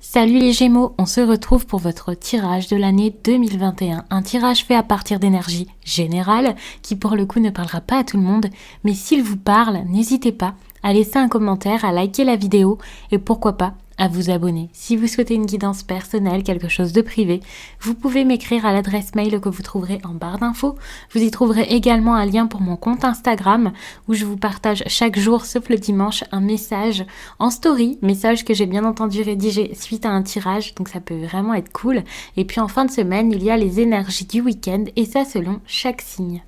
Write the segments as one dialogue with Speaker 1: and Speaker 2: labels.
Speaker 1: Salut les Gémeaux, on se retrouve pour votre tirage de l'année 2021. Un tirage fait à partir d'énergie générale qui pour le coup ne parlera pas à tout le monde, mais s'il vous parle, n'hésitez pas à laisser un commentaire, à liker la vidéo et pourquoi pas à vous abonner. Si vous souhaitez une guidance personnelle, quelque chose de privé, vous pouvez m'écrire à l'adresse mail que vous trouverez en barre d'infos. Vous y trouverez également un lien pour mon compte Instagram où je vous partage chaque jour, sauf le dimanche, un message en story, message que j'ai bien entendu rédiger suite à un tirage, donc ça peut vraiment être cool. Et puis en fin de semaine, il y a les énergies du week-end et ça selon chaque signe.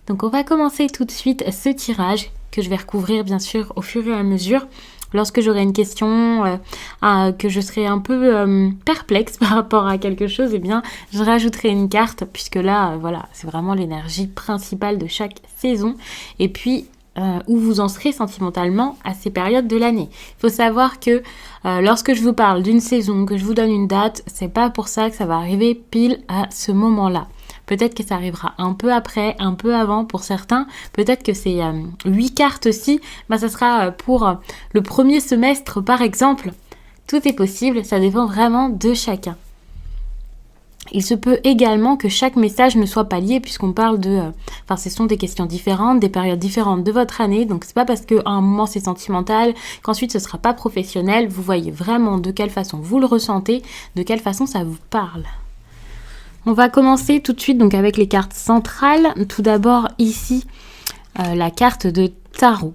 Speaker 1: Donc on va commencer tout de suite ce tirage que je vais recouvrir bien sûr au fur et à mesure. Lorsque j'aurai une question que je serai un peu perplexe par rapport à quelque chose, eh bien, je rajouterai une carte puisque là, voilà, c'est vraiment l'énergie principale de chaque saison. Et puis, où vous en serez sentimentalement à ces périodes de l'année. Il faut savoir que lorsque je vous parle d'une saison, que je vous donne une date, c'est pas pour ça que ça va arriver pile à ce moment-là. Peut-être que ça arrivera un peu après, un peu avant pour certains. Peut-être que c'est 8 cartes aussi. Ça sera pour le premier semestre par exemple. Tout est possible, ça dépend vraiment de chacun. Il se peut également que chaque message ne soit pas lié puisqu'on parle de... ce sont des questions différentes, des périodes différentes de votre année. Donc c'est pas parce qu'à un moment c'est sentimental qu'ensuite ce sera pas professionnel. Vous voyez vraiment de quelle façon vous le ressentez, de quelle façon ça vous parle. On va commencer tout de suite donc avec les cartes centrales. Tout d'abord ici, la carte de tarot.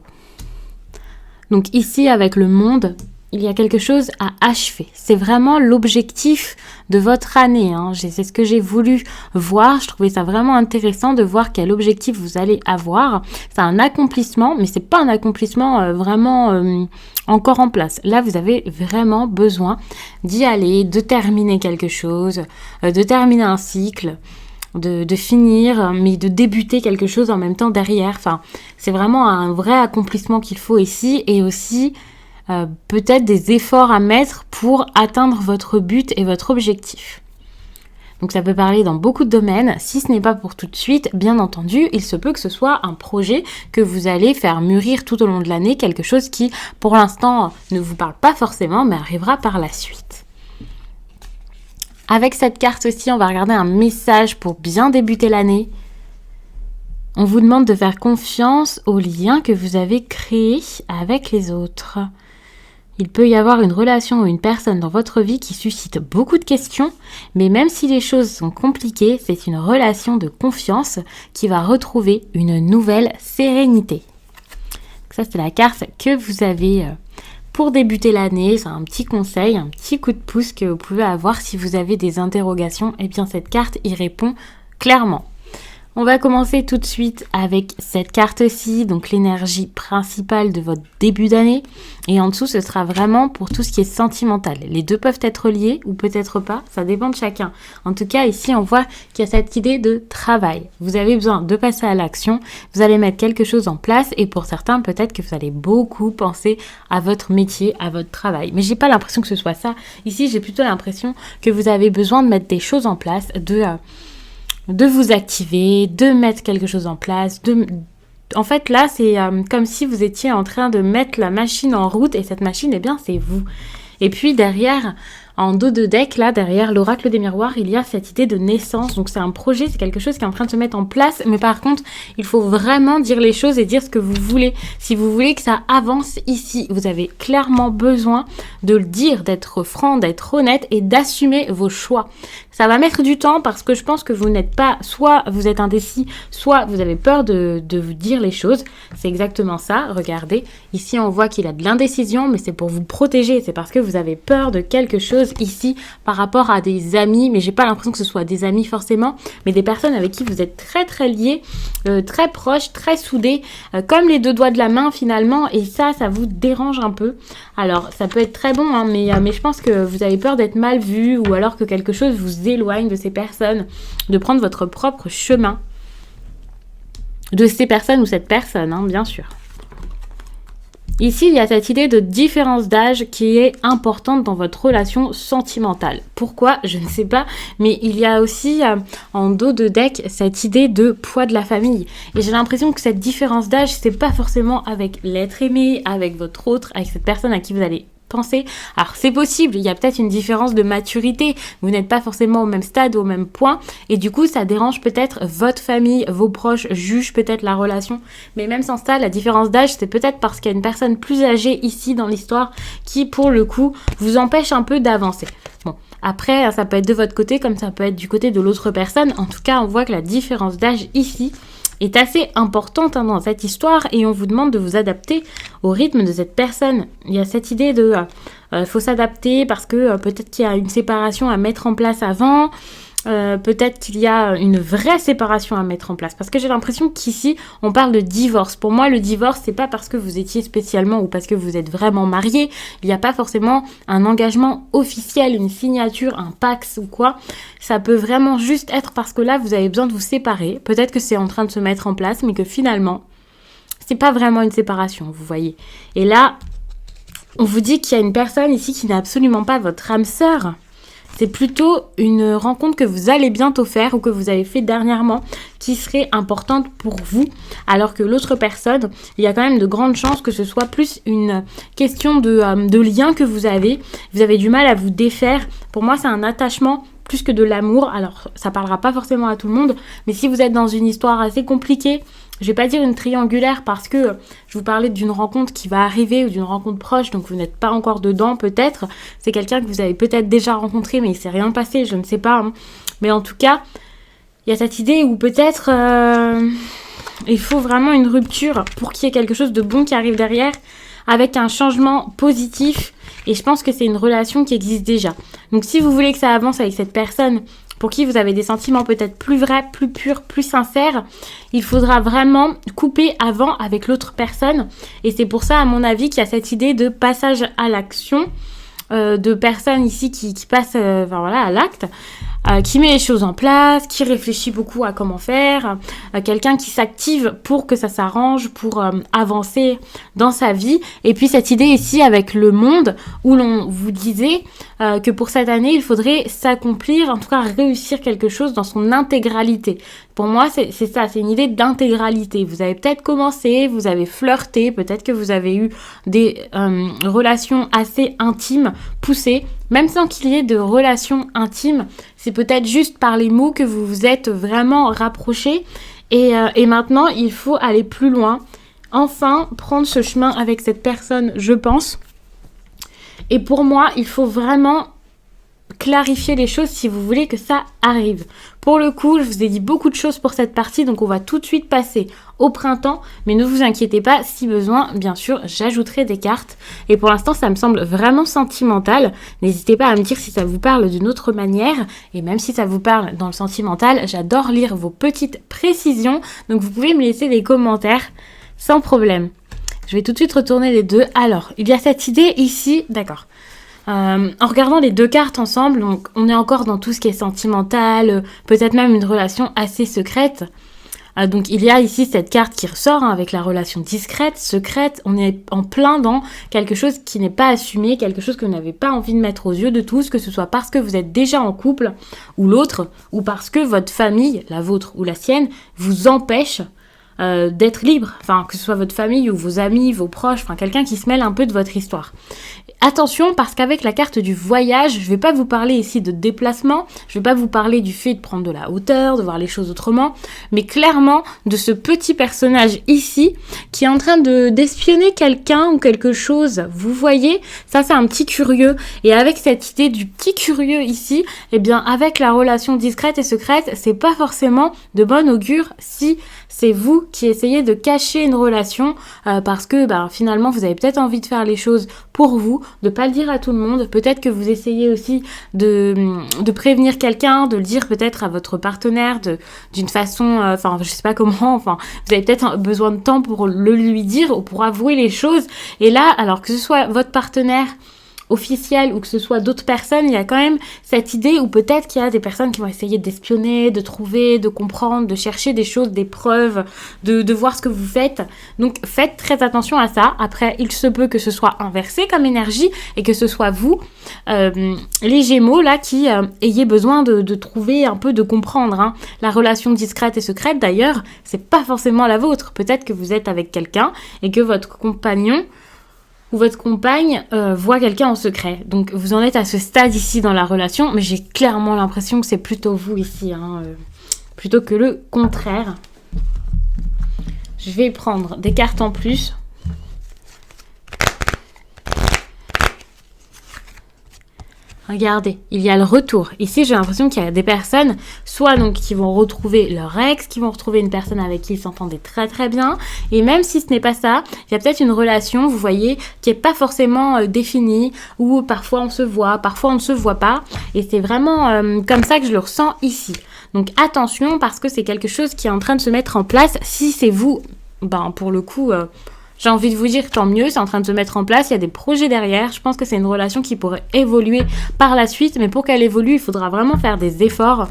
Speaker 1: Donc ici avec le monde, il y a quelque chose à achever. C'est vraiment l'objectif de votre année. C'est ce que j'ai voulu voir. Je trouvais ça vraiment intéressant de voir quel objectif vous allez avoir. C'est un accomplissement, mais c'est pas un accomplissement vraiment encore en place. Là, vous avez vraiment besoin d'y aller, de terminer quelque chose, de terminer un cycle, de finir, mais de débuter quelque chose en même temps derrière. C'est vraiment un vrai accomplissement qu'il faut ici et aussi peut-être des efforts à mettre pour atteindre votre but et votre objectif. Donc ça peut parler dans beaucoup de domaines. Si ce n'est pas pour tout de suite, bien entendu, il se peut que ce soit un projet que vous allez faire mûrir tout au long de l'année, quelque chose qui, pour l'instant, ne vous parle pas forcément, mais arrivera par la suite. Avec cette carte aussi, on va regarder un message pour bien débuter l'année. On vous demande de faire confiance aux liens que vous avez créés avec les autres. Il peut y avoir une relation ou une personne dans votre vie qui suscite beaucoup de questions, mais même si les choses sont compliquées, c'est une relation de confiance qui va retrouver une nouvelle sérénité. Ça, c'est la carte que vous avez pour débuter l'année. C'est un petit conseil, un petit coup de pouce que vous pouvez avoir si vous avez des interrogations. Eh bien, cette carte y répond clairement. On va commencer tout de suite avec cette carte-ci, donc l'énergie principale de votre début d'année. Et en dessous, ce sera vraiment pour tout ce qui est sentimental. Les deux peuvent être liés ou peut-être pas, ça dépend de chacun. En tout cas, ici, on voit qu'il y a cette idée de travail. Vous avez besoin de passer à l'action, vous allez mettre quelque chose en place et pour certains, peut-être que vous allez beaucoup penser à votre métier, à votre travail. Mais j'ai pas l'impression que ce soit ça. Ici, j'ai plutôt l'impression que vous avez besoin de mettre des choses en place, de vous activer, de mettre quelque chose en place. En fait, là, c'est comme si vous étiez en train de mettre la machine en route et cette machine, eh bien, c'est vous. Et puis derrière, en dos de deck, là, derrière l'oracle des miroirs, il y a cette idée de naissance. Donc c'est un projet, c'est quelque chose qui est en train de se mettre en place. Mais par contre, il faut vraiment dire les choses et dire ce que vous voulez. Si vous voulez que ça avance ici, vous avez clairement besoin de le dire, d'être franc, d'être honnête et d'assumer vos choix. Ça va mettre du temps parce que je pense que vous n'êtes pas, soit vous êtes indécis, soit vous avez peur de vous dire les choses. C'est exactement ça. Regardez, ici on voit qu'il a de l'indécision, mais c'est pour vous protéger. C'est parce que vous avez peur de quelque chose ici par rapport à des amis, mais j'ai pas l'impression que ce soit des amis forcément, mais des personnes avec qui vous êtes très très liés, très proches, très soudés, comme les deux doigts de la main finalement, et ça vous dérange un peu. Alors ça peut être très bon, mais je pense que vous avez peur d'être mal vu ou alors que quelque chose vous éloigne de ces personnes, de prendre votre propre chemin de ces personnes ou cette personne, bien sûr. Ici, il y a cette idée de différence d'âge qui est importante dans votre relation sentimentale. Pourquoi? Je ne sais pas, mais il y a aussi en dos de deck cette idée de poids de la famille. Et j'ai l'impression que cette différence d'âge, c'est pas forcément avec l'être aimé, avec votre autre, avec cette personne à qui vous allez penser. Alors c'est possible, il y a peut-être une différence de maturité, vous n'êtes pas forcément au même stade, au même point, et du coup ça dérange peut-être votre famille, vos proches jugent peut-être la relation, mais même sans ça, la différence d'âge, c'est peut-être parce qu'il y a une personne plus âgée ici dans l'histoire qui pour le coup vous empêche un peu d'avancer. Bon, après ça peut être de votre côté comme ça peut être du côté de l'autre personne, en tout cas on voit que la différence d'âge ici est assez importante dans cette histoire et on vous demande de vous adapter au rythme de cette personne. Il y a cette idée de faut s'adapter parce que peut-être qu'il y a une séparation à mettre en place avant, peut-être qu'il y a une vraie séparation à mettre en place parce que j'ai l'impression qu'ici on parle de divorce. Pour moi le divorce c'est pas parce que vous étiez spécialement ou parce que vous êtes vraiment marié, il n'y a pas forcément un engagement officiel, une signature, un pax ou quoi, ça peut vraiment juste être parce que là vous avez besoin de vous séparer, peut-être que c'est en train de se mettre en place mais que finalement c'est pas vraiment une séparation, vous voyez. Et là on vous dit qu'il y a une personne ici qui n'est absolument pas votre âme sœur. C'est plutôt une rencontre que vous allez bientôt faire ou que vous avez fait dernièrement qui serait importante pour vous. Alors que l'autre personne, il y a quand même de grandes chances que ce soit plus une question de lien que vous avez. Vous avez du mal à vous défaire. Pour moi, c'est un attachement plus que de l'amour. Alors, ça parlera pas forcément à tout le monde. Mais si vous êtes dans une histoire assez compliquée, je vais pas dire une triangulaire parce que je vous parlais d'une rencontre qui va arriver ou d'une rencontre proche, donc vous n'êtes pas encore dedans peut-être. C'est quelqu'un que vous avez peut-être déjà rencontré mais il s'est rien passé, je ne sais pas. Mais en tout cas, il y a cette idée où peut-être il faut vraiment une rupture pour qu'il y ait quelque chose de bon qui arrive derrière avec un changement positif. Et je pense que c'est une relation qui existe déjà. Donc si vous voulez que ça avance avec cette personne pour qui vous avez des sentiments peut-être plus vrais, plus purs, plus sincères, il faudra vraiment couper avant avec l'autre personne. Et c'est pour ça, à mon avis, qu'il y a cette idée de passage à l'action, de personnes ici qui passent à l'acte, qui met les choses en place, qui réfléchit beaucoup à comment faire, quelqu'un qui s'active pour que ça s'arrange, pour avancer dans sa vie. Et puis cette idée ici avec le monde où l'on vous disait que pour cette année, il faudrait s'accomplir, en tout cas réussir quelque chose dans son intégralité. Pour moi, c'est ça, c'est une idée d'intégralité. Vous avez peut-être commencé, vous avez flirté, peut-être que vous avez eu des relations assez intimes, poussées, même sans qu'il y ait de relations intimes, c'est peut-être juste par les mots que vous vous êtes vraiment rapprochés. Et maintenant, il faut aller plus loin. Enfin, prendre ce chemin avec cette personne, je pense. Et pour moi, il faut vraiment clarifier les choses si vous voulez que ça arrive. Pour le coup, je vous ai dit beaucoup de choses pour cette partie, donc on va tout de suite passer au printemps, mais ne vous inquiétez pas, si besoin, bien sûr, j'ajouterai des cartes. Et pour l'instant, ça me semble vraiment sentimental. N'hésitez pas à me dire si ça vous parle d'une autre manière, et même si ça vous parle dans le sentimental, j'adore lire vos petites précisions, donc vous pouvez me laisser des commentaires sans problème. Je vais tout de suite retourner les deux. Alors, il y a cette idée ici, d'accord. En regardant les deux cartes ensemble, donc on est encore dans tout ce qui est sentimental, peut-être même une relation assez secrète. Donc il y a ici cette carte qui ressort avec la relation discrète, secrète. On est en plein dans quelque chose qui n'est pas assumé, quelque chose que vous n'avez pas envie de mettre aux yeux de tous, que ce soit parce que vous êtes déjà en couple ou l'autre, ou parce que votre famille, la vôtre ou la sienne, vous empêche d'être libre, enfin que ce soit votre famille ou vos amis, vos proches, enfin quelqu'un qui se mêle un peu de votre histoire. Attention parce qu'avec la carte du voyage, je vais pas vous parler ici de déplacement, je vais pas vous parler du fait de prendre de la hauteur, de voir les choses autrement, mais clairement de ce petit personnage ici qui est en train d'espionner quelqu'un ou quelque chose. Vous voyez, ça c'est un petit curieux. Et avec cette idée du petit curieux ici, eh bien avec la relation discrète et secrète, c'est pas forcément de bon augure si c'est vous qui essayez de cacher une relation parce que finalement vous avez peut-être envie de faire les choses pour vous, de pas le dire à tout le monde. Peut-être que vous essayez aussi de prévenir quelqu'un, de le dire peut-être à votre partenaire d'une façon, je sais pas comment, vous avez peut-être besoin de temps pour le lui dire ou pour avouer les choses. Et là, alors que ce soit votre partenaire officiel ou que ce soit d'autres personnes, il y a quand même cette idée où peut-être qu'il y a des personnes qui vont essayer d'espionner, de trouver, de comprendre, de chercher des choses, des preuves, de voir ce que vous faites. Donc faites très attention à ça. Après, il se peut que ce soit inversé comme énergie et que ce soit vous, les Gémeaux, là, qui ayez besoin de trouver un peu, de comprendre. Hein. La relation discrète et secrète, d'ailleurs, c'est pas forcément la vôtre. Peut-être que vous êtes avec quelqu'un et que votre compagnon ou votre compagne voit quelqu'un en secret. Donc vous en êtes à ce stade ici dans la relation, mais j'ai clairement l'impression que c'est plutôt vous ici, hein, plutôt que le contraire. Je vais prendre des cartes en plus. Regardez, il y a le retour. Ici, j'ai l'impression qu'il y a des personnes, soit donc qui vont retrouver leur ex, qui vont retrouver une personne avec qui ils s'entendaient très très bien. Et même si ce n'est pas ça, il y a peut-être une relation, vous voyez, qui n'est pas forcément définie, où parfois on se voit, parfois on ne se voit pas. Et c'est vraiment comme ça que je le ressens ici. Donc attention, parce que c'est quelque chose qui est en train de se mettre en place. Si c'est vous, ben pour le coup... j'ai envie de vous dire tant mieux, c'est en train de se mettre en place, il y a des projets derrière. Je pense que c'est une relation qui pourrait évoluer par la suite, mais pour qu'elle évolue, il faudra vraiment faire des efforts.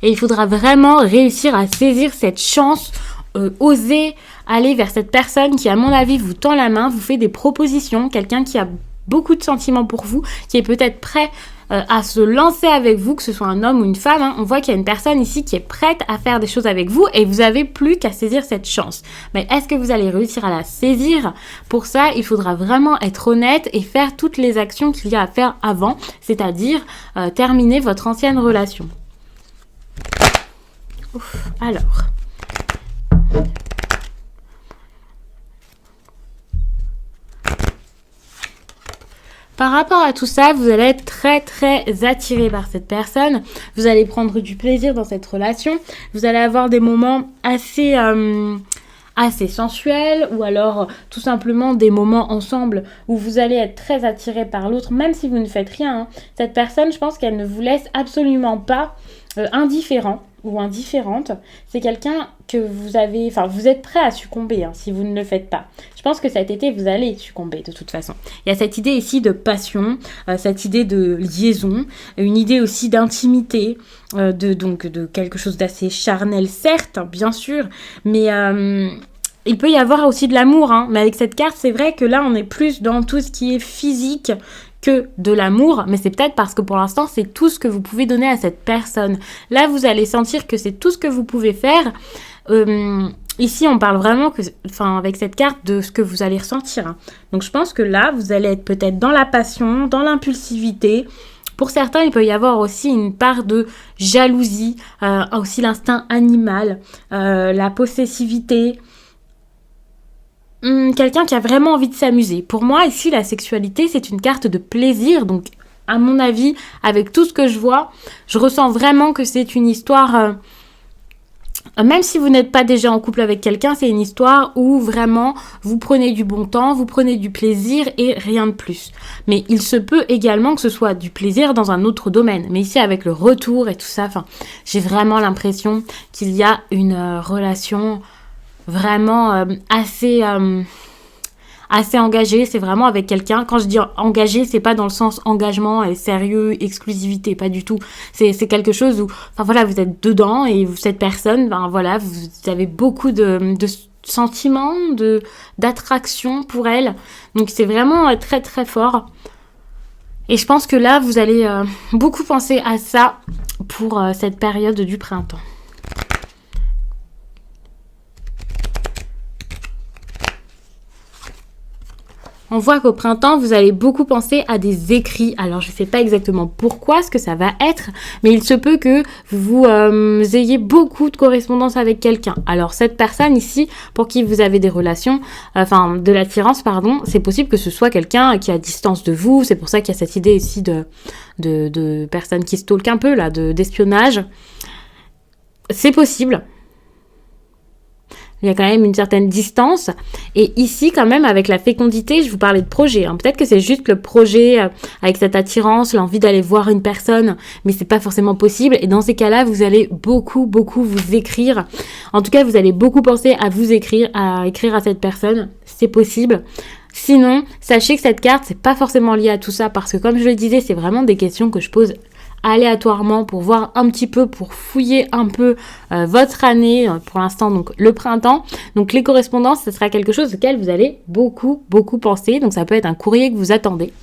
Speaker 1: Et il faudra vraiment réussir à saisir cette chance, oser aller vers cette personne qui, à mon avis, vous tend la main, vous fait des propositions, quelqu'un qui a beaucoup de sentiments pour vous, qui est peut-être prêt à se lancer avec vous, que ce soit un homme ou une femme. Hein. On voit qu'il y a une personne ici qui est prête à faire des choses avec vous et vous n'avez plus qu'à saisir cette chance. Mais est-ce que vous allez réussir à la saisir? Pour ça, il faudra vraiment être honnête et faire toutes les actions qu'il y a à faire avant, c'est-à-dire terminer votre ancienne relation. Ouf, alors... Par rapport à tout ça, vous allez être très très attiré par cette personne. Vous allez prendre du plaisir dans cette relation. Vous allez avoir des moments assez sensuels ou alors tout simplement des moments ensemble où vous allez être très attiré par l'autre, même si vous ne faites rien. Hein. Cette personne, je pense qu'elle ne vous laisse absolument pas indifférent ou indifférente. C'est quelqu'un que vous êtes prêt à succomber hein, si vous ne le faites pas. Je pense que cet été, vous allez succomber de toute façon. Il y a cette idée ici de passion, cette idée de liaison, une idée aussi d'intimité, de quelque chose d'assez charnel, certes, bien sûr, mais il peut y avoir aussi de l'amour. Hein, mais avec cette carte, c'est vrai que là, on est plus dans tout ce qui est physique que de l'amour, mais c'est peut-être parce que pour l'instant, c'est tout ce que vous pouvez donner à cette personne. Là, vous allez sentir que c'est tout ce que vous pouvez faire. Ici, on parle vraiment, avec cette carte, de ce que vous allez ressentir. Hein. Donc, je pense que là, vous allez être peut-être dans la passion, dans l'impulsivité. Pour certains, il peut y avoir aussi une part de jalousie, aussi l'instinct animal, la possessivité. Quelqu'un qui a vraiment envie de s'amuser. Pour moi, ici, la sexualité, c'est une carte de plaisir. Donc, à mon avis, avec tout ce que je vois, je ressens vraiment que c'est une histoire... même si vous n'êtes pas déjà en couple avec quelqu'un, c'est une histoire où vraiment vous prenez du bon temps, vous prenez du plaisir et rien de plus. Mais il se peut également que ce soit du plaisir dans un autre domaine. Mais ici, avec le retour et tout ça, j'ai vraiment l'impression qu'il y a une relation... vraiment assez engagé, c'est vraiment avec quelqu'un. Quand je dis engagé, c'est pas dans le sens engagement et sérieux, exclusivité, pas du tout. C'est quelque chose où, vous êtes dedans et cette personne, vous avez beaucoup de sentiments, d'attraction pour elle. Donc c'est vraiment très très fort. Et je pense que là, vous allez beaucoup penser à ça pour cette période du printemps. On voit qu'au printemps, vous allez beaucoup penser à des écrits. Alors, je ne sais pas exactement pourquoi, ce que ça va être, mais il se peut que vous ayez beaucoup de correspondance avec quelqu'un. Alors, cette personne ici, pour qui vous avez des relations, de l'attirance, c'est possible que ce soit quelqu'un qui est à distance de vous. C'est pour ça qu'il y a cette idée ici de personnes qui stalkent un peu, là, d'espionnage. C'est possible. il y a quand même une certaine distance. Et ici, quand même, avec la fécondité, je vous parlais de projet. Peut-être que c'est juste le projet avec cette attirance, l'envie d'aller voir une personne, mais c'est pas forcément possible. Et dans ces cas-là, vous allez beaucoup vous écrire. En tout cas, vous allez beaucoup penser à vous écrire à cette personne. C'est possible. Sinon, sachez que cette carte, c'est pas forcément lié à tout ça parce que comme je le disais, c'est vraiment des questions que je pose aléatoirement pour voir un petit peu, pour fouiller un peu votre année, pour l'instant donc le printemps. Donc les correspondances, ce sera quelque chose auquel vous allez beaucoup penser. Donc ça peut être un courrier que vous attendez.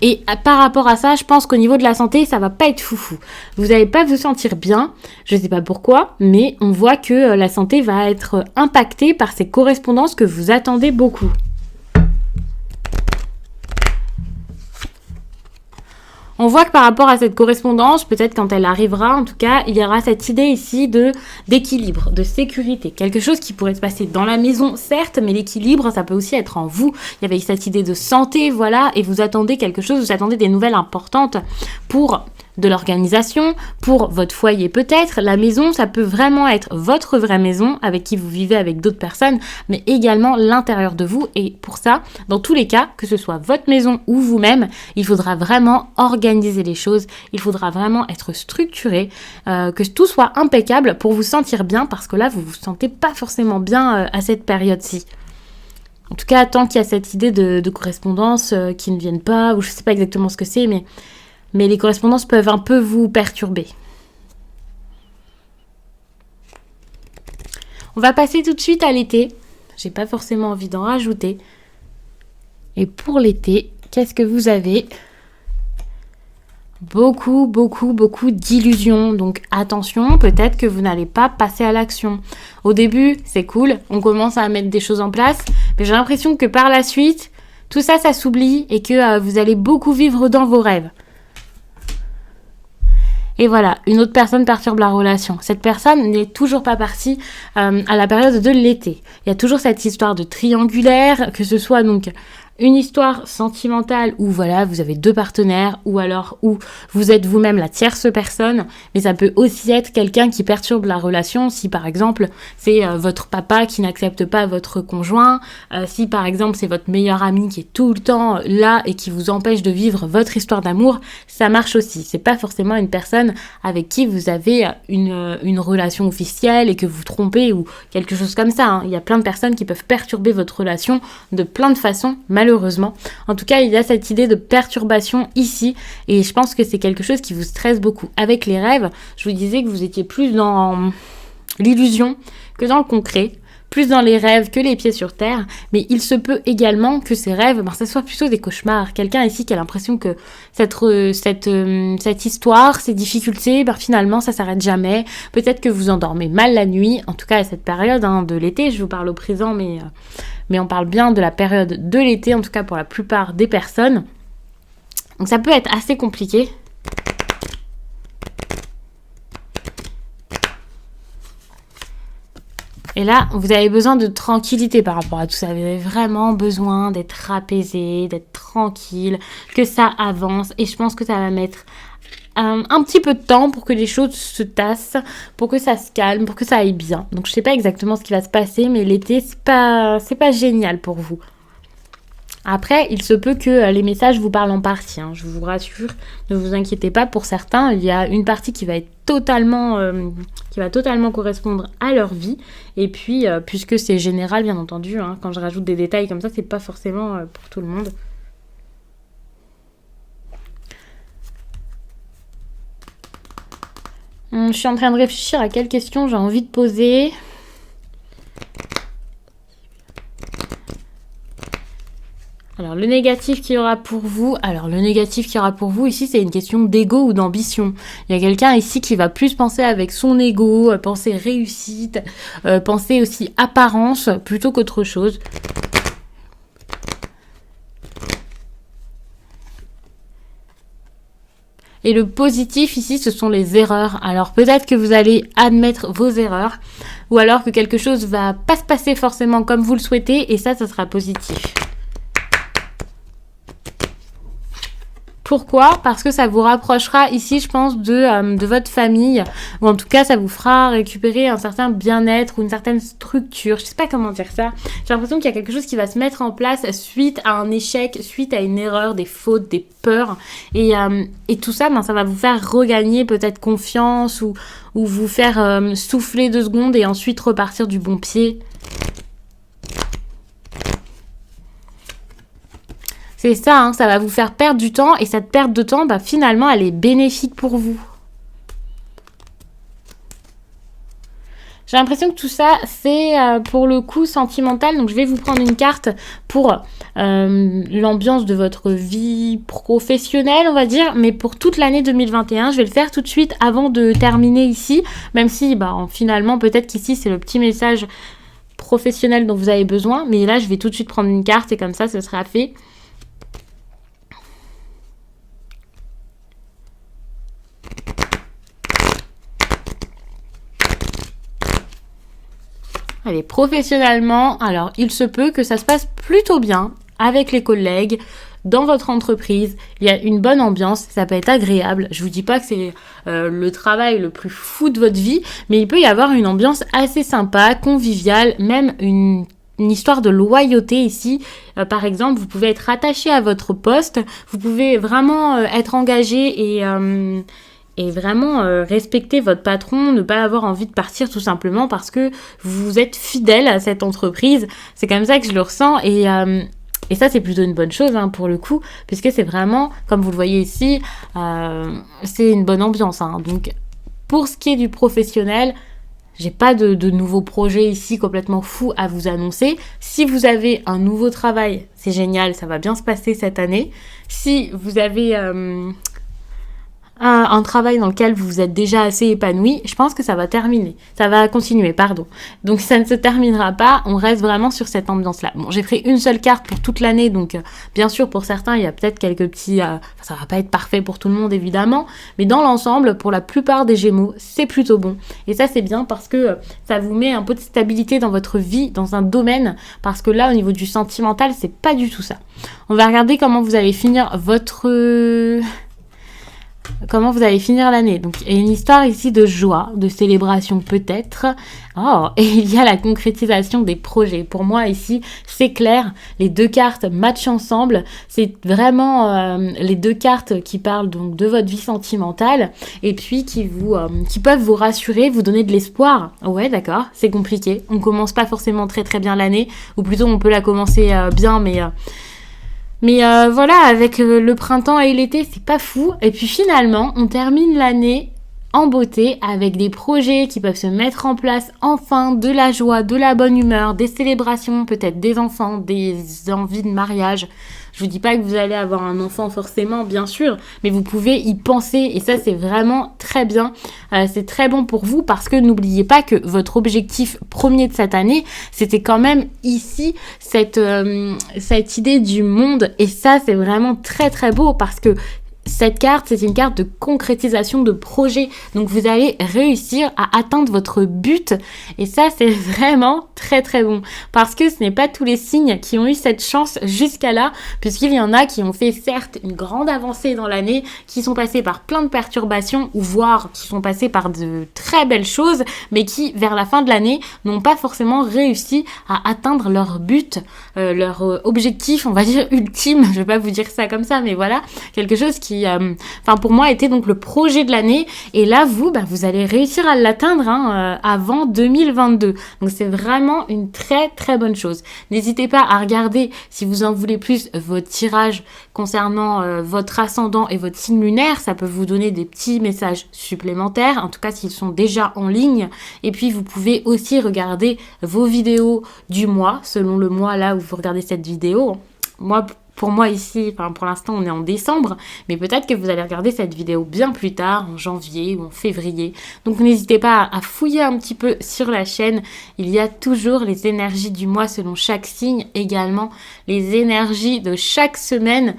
Speaker 1: Et par rapport à ça, je pense qu'au niveau de la santé, ça va pas être foufou. Vous n'allez pas vous sentir bien, je sais pas pourquoi, mais on voit que la santé va être impactée par ces correspondances que vous attendez beaucoup. On voit que par rapport à cette correspondance, peut-être quand elle arrivera, en tout cas, il y aura cette idée ici d'équilibre, de sécurité. Quelque chose qui pourrait se passer dans la maison, certes, mais l'équilibre, ça peut aussi être en vous. Il y avait cette idée de santé, voilà, et vous attendez quelque chose, vous attendez des nouvelles importantes pour de l'organisation, pour votre foyer peut-être. La maison, ça peut vraiment être votre vraie maison avec qui vous vivez avec d'autres personnes, mais également l'intérieur de vous. Et pour ça, dans tous les cas, que ce soit votre maison ou vous-même, il faudra vraiment organiser les choses, il faudra vraiment être structuré, que tout soit impeccable pour vous sentir bien, parce que là, vous vous sentez pas forcément bien à cette période-ci. En tout cas, tant qu'il y a cette idée de correspondance qui ne viennent pas, ou je sais pas exactement ce que c'est, mais les correspondances peuvent un peu vous perturber. On va passer tout de suite à l'été. J'ai pas forcément envie d'en rajouter. Et pour l'été, qu'est-ce que vous avez ? Beaucoup d'illusions. Donc attention, peut-être que vous n'allez pas passer à l'action. Au début, c'est cool, on commence à mettre des choses en place, mais j'ai l'impression que par la suite, tout ça, ça s'oublie et que vous allez beaucoup vivre dans vos rêves. Et voilà, une autre personne perturbe la relation. Cette personne n'est toujours pas partie à la période de l'été. Il y a toujours cette histoire de triangulaire, que ce soit donc une histoire sentimentale où voilà, vous avez deux partenaires, ou alors où vous êtes vous-même la tierce personne, mais ça peut aussi être quelqu'un qui perturbe la relation, si par exemple c'est votre papa qui n'accepte pas votre conjoint, si par exemple c'est votre meilleur ami qui est tout le temps là et qui vous empêche de vivre votre histoire d'amour, ça marche aussi. C'est pas forcément une personne avec qui vous avez une relation officielle et que vous trompez ou quelque chose comme ça. Il y a plein de personnes qui peuvent perturber votre relation de plein de façons, malheureusement. En tout cas, il y a cette idée de perturbation ici et je pense que c'est quelque chose qui vous stresse beaucoup. Avec les rêves, je vous disais que vous étiez plus dans l'illusion que dans le concret, plus dans les rêves que les pieds sur terre, mais il se peut également que ces rêves, ça soit plutôt des cauchemars. Quelqu'un ici qui a l'impression que cette histoire, ces difficultés, finalement ça s'arrête jamais. Peut-être que vous endormez mal la nuit, en tout cas à cette période de l'été, je vous parle au présent, mais on parle bien de la période de l'été, en tout cas pour la plupart des personnes. Donc ça peut être assez compliqué. Et là, vous avez besoin de tranquillité par rapport à tout ça. Vous avez vraiment besoin d'être apaisé, d'être tranquille, que ça avance. Et je pense que ça va mettre un petit peu de temps pour que les choses se tassent, pour que ça se calme, pour que ça aille bien. Donc je sais pas exactement ce qui va se passer, mais l'été, c'est pas génial pour vous. Après, il se peut que les messages vous parlent en partie, je vous rassure, ne vous inquiétez pas. Pour certains, il y a une partie qui va être totalement correspondre à leur vie. Et puis, puisque c'est général, bien entendu, quand je rajoute des détails comme ça, c'est pas forcément pour tout le monde. Je suis en train de réfléchir à quelle question j'ai envie de poser. Alors, le négatif qu'il y aura pour vous. Ici, c'est une question d'ego ou d'ambition. Il y a quelqu'un ici qui va plus penser avec son ego, penser réussite, penser aussi apparence plutôt qu'autre chose. Et le positif ici, ce sont les erreurs. Alors peut-être que vous allez admettre vos erreurs, ou alors que quelque chose va pas se passer forcément comme vous le souhaitez, et ça sera positif. Pourquoi ? Parce que ça vous rapprochera ici, je pense, de votre famille, ou en tout cas, ça vous fera récupérer un certain bien-être ou une certaine structure. Je sais pas comment dire ça. J'ai l'impression qu'il y a quelque chose qui va se mettre en place suite à un échec, suite à une erreur, des fautes, des peurs. Et tout ça, ça va vous faire regagner peut-être confiance ou vous faire souffler 2 secondes et ensuite repartir du bon pied. C'est ça, ça va vous faire perdre du temps et cette perte de temps, finalement, elle est bénéfique pour vous. J'ai l'impression que tout ça, c'est pour le coup sentimental. Donc, je vais vous prendre une carte pour l'ambiance de votre vie professionnelle, on va dire. Mais pour toute l'année 2021, je vais le faire tout de suite avant de terminer ici. Même si, finalement, peut-être qu'ici, c'est le petit message professionnel dont vous avez besoin. Mais là, je vais tout de suite prendre une carte et comme ça, ce sera fait. Allez, professionnellement, alors il se peut que ça se passe plutôt bien avec les collègues, dans votre entreprise, il y a une bonne ambiance, ça peut être agréable. Je vous dis pas que c'est le travail le plus fou de votre vie, mais il peut y avoir une ambiance assez sympa, conviviale, même une histoire de loyauté ici. Par exemple, vous pouvez être attaché à votre poste, vous pouvez vraiment être engagé et vraiment respecter votre patron, ne pas avoir envie de partir tout simplement parce que vous êtes fidèle à cette entreprise. C'est comme ça que je le ressens et ça, c'est plutôt une bonne chose pour le coup, puisque c'est vraiment, comme vous le voyez ici, c'est une bonne ambiance. Donc, pour ce qui est du professionnel, j'ai pas de nouveaux projets ici complètement fous à vous annoncer. Si vous avez un nouveau travail, c'est génial, ça va bien se passer cette année. Si vous avez un travail dans lequel vous êtes déjà assez épanoui, je pense que ça va continuer, pardon. Donc ça ne se terminera pas, on reste vraiment sur cette ambiance-là. Bon, j'ai pris une seule carte pour toute l'année, donc bien sûr pour certains il y a peut-être quelques petits, ça va pas être parfait pour tout le monde évidemment, mais dans l'ensemble, pour la plupart des Gémeaux, c'est plutôt bon. Et ça c'est bien parce que ça vous met un peu de stabilité dans votre vie, dans un domaine, parce que là au niveau du sentimental, c'est pas du tout ça. On va regarder comment vous allez finir l'année. Donc, il y a une histoire ici de joie, de célébration peut-être. Oh, et il y a la concrétisation des projets. Pour moi, ici, c'est clair. Les 2 cartes matchent ensemble. C'est vraiment les 2 cartes qui parlent donc de votre vie sentimentale et puis qui peuvent vous rassurer, vous donner de l'espoir. Ouais, d'accord, c'est compliqué. On commence pas forcément très très bien l'année, ou plutôt on peut la commencer bien, mais voilà, avec le printemps et l'été, c'est pas fou. Et puis finalement, on termine l'année en beauté avec des projets qui peuvent se mettre en place, enfin, de la joie, de la bonne humeur, des célébrations, peut-être des enfants, des envies de mariage. Je vous dis pas que vous allez avoir un enfant forcément, bien sûr, mais vous pouvez y penser et ça c'est vraiment très bien. C'est très bon pour vous parce que n'oubliez pas que votre objectif premier de cette année, c'était quand même ici cette idée du monde et ça c'est vraiment très très beau parce que cette carte, c'est une carte de concrétisation de projet. Donc, vous allez réussir à atteindre votre but. Et ça, c'est vraiment très, très bon. Parce que ce n'est pas tous les signes qui ont eu cette chance jusqu'à là, puisqu'il y en a qui ont fait, certes, une grande avancée dans l'année, qui sont passés par plein de perturbations, ou voire qui sont passés par de très belles choses, mais qui, vers la fin de l'année, n'ont pas forcément réussi à atteindre leur but, leur objectif, on va dire, ultime. Je vais pas vous dire ça comme ça, mais voilà, quelque chose qui pour moi était donc le projet de l'année et là vous allez réussir à l'atteindre avant 2022, donc c'est vraiment une très très bonne chose. N'hésitez pas à regarder si vous en voulez plus votre tirage concernant votre ascendant et votre signe lunaire, ça peut vous donner des petits messages supplémentaires, en tout cas s'ils sont déjà en ligne, et puis vous pouvez aussi regarder vos vidéos du mois selon le mois là où vous regardez cette vidéo. Pour moi ici, pour l'instant on est en décembre, mais peut-être que vous allez regarder cette vidéo bien plus tard, en janvier ou en février. Donc n'hésitez pas à fouiller un petit peu sur la chaîne. Il y a toujours les énergies du mois selon chaque signe, également les énergies de chaque semaine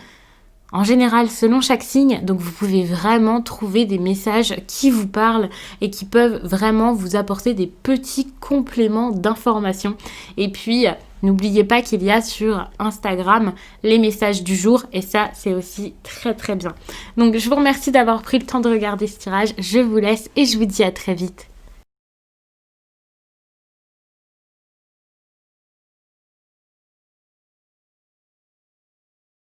Speaker 1: en général selon chaque signe, donc vous pouvez vraiment trouver des messages qui vous parlent et qui peuvent vraiment vous apporter des petits compléments d'informations. Et puis, n'oubliez pas qu'il y a sur Instagram les messages du jour et ça, c'est aussi très très bien. Donc, je vous remercie d'avoir pris le temps de regarder ce tirage. Je vous laisse et je vous dis à très vite.